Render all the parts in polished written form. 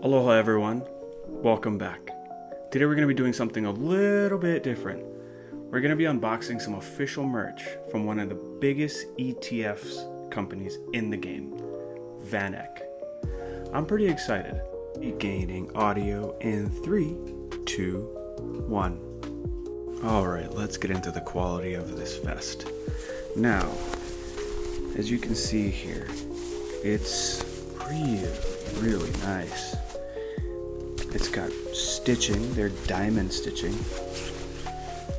Aloha everyone, welcome back. Today we're going to be doing something a little bit different. We're going to be unboxing some official merch from one of the biggest ETFs companies in the game, VanEck. I'm pretty excited. Gaining audio in 3, 2, 1. Alright, let's get into the quality of this vest. Now, as you can see here, it's really nice. It's got stitching, they're diamond stitching.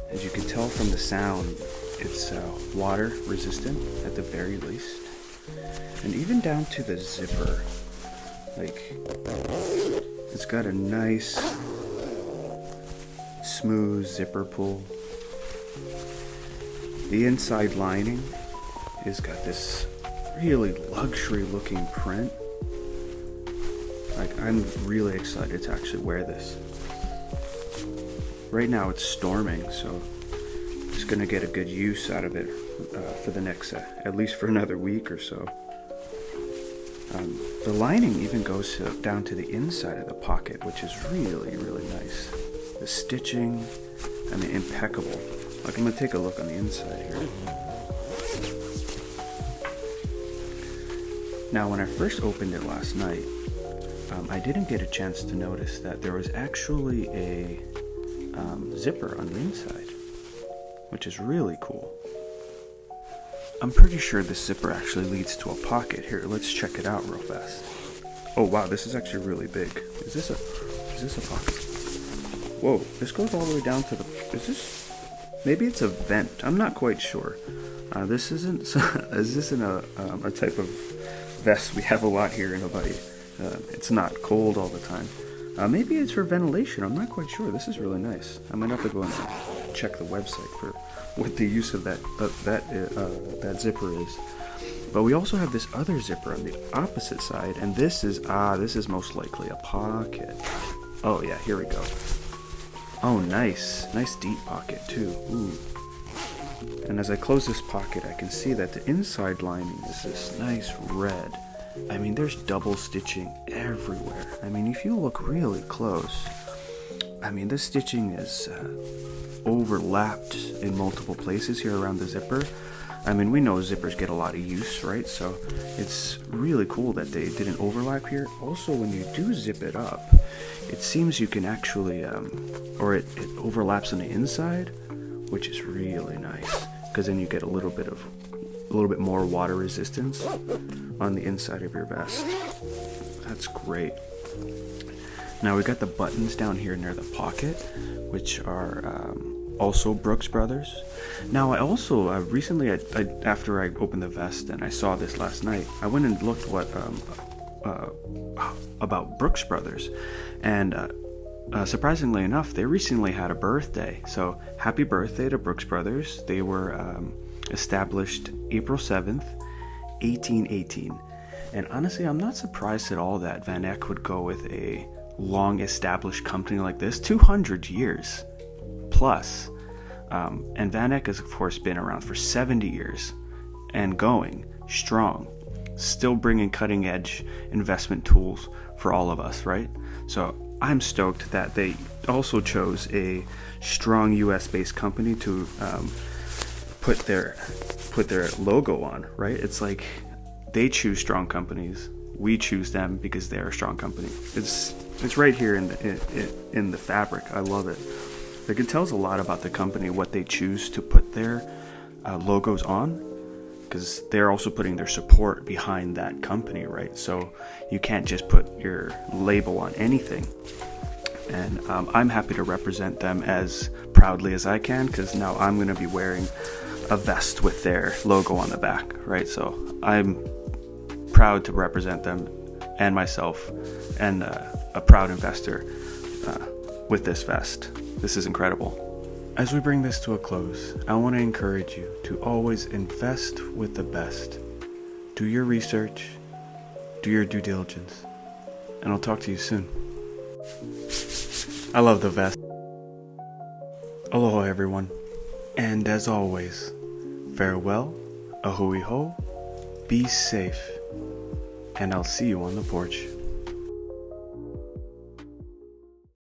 As you can tell from the sound, it's water resistant at the very least. And even down to the zipper, like, it's got a nice smooth zipper pull. The inside lining has got this really luxury looking print. Like, I'm really excited to actually wear this. Right now it's storming, so just gonna get a good use out of it for the next, at least for another week or so. The lining even goes down to the inside of the pocket, which is really nice. The stitching, I mean, impeccable. Like, I'm gonna take a look on the inside here. Now, when I first opened it last night, I didn't get a chance to notice that there was actually a zipper on the inside, which is really cool. I'm pretty sure this zipper actually leads to a pocket. Here, let's check it out real fast. Oh wow, this is actually really big. Is this a pocket? Whoa, this goes all the way down to the, maybe it's a vent. I'm not quite sure. This isn't a type of vest we have a lot here in Hawaii. It's not cold all the time. Maybe it's for ventilation. I'm not quite sure. This is really nice. I might have to go and check the website for what the use of that zipper is. But we also have this other zipper on the opposite side, and this is most likely a pocket. Oh yeah, here we go. Oh, nice deep pocket too. Ooh. And as I close this pocket, I can see that the inside lining is this nice red. I mean, there's double stitching everywhere. I mean, if you look really close, I mean, this stitching is overlapped in multiple places here around the zipper. I mean, we know zippers get a lot of use, right? So it's really cool that they didn't overlap here. Also, when you do zip it up, it seems you can actually, or it overlaps on the inside, which is really nice, because then you get a little bit more water resistance on the inside of your vest. That's great. Now we got the buttons down here near the pocket, which are also Brooks Brothers. Now I also recently, after I opened the vest and I saw this last night, I went and looked about Brooks Brothers, and surprisingly enough, they recently had a birthday. So happy birthday to Brooks Brothers. They were established April 7th, 1818. And honestly, I'm not surprised at all that VanEck would go with a long established company like this, 200 years plus. And VanEck has of course been around for 70 years and going strong, still bringing cutting edge investment tools for all of us, right? So I'm stoked that they also chose a strong US based company to put their logo on, right? It's like they choose strong companies, we choose them because they're a strong company. It's right here in the fabric. I love it. Like, it tells a lot about the company, what they choose to put their logos on, because they're also putting their support behind that company, right? So you can't just put your label on anything. And I'm happy to represent them as proudly as I can, because now I'm going to be wearing a vest with their logo on the back, right? So I'm proud to represent them and myself, and a proud investor with this vest. This is incredible. As we bring this to a close, I want to encourage you to always invest with the best. Do your research, do your due diligence, and I'll talk to you soon. I love the vest. Aloha everyone, and as always, farewell, a hui ho, be safe, and I'll see you on the porch.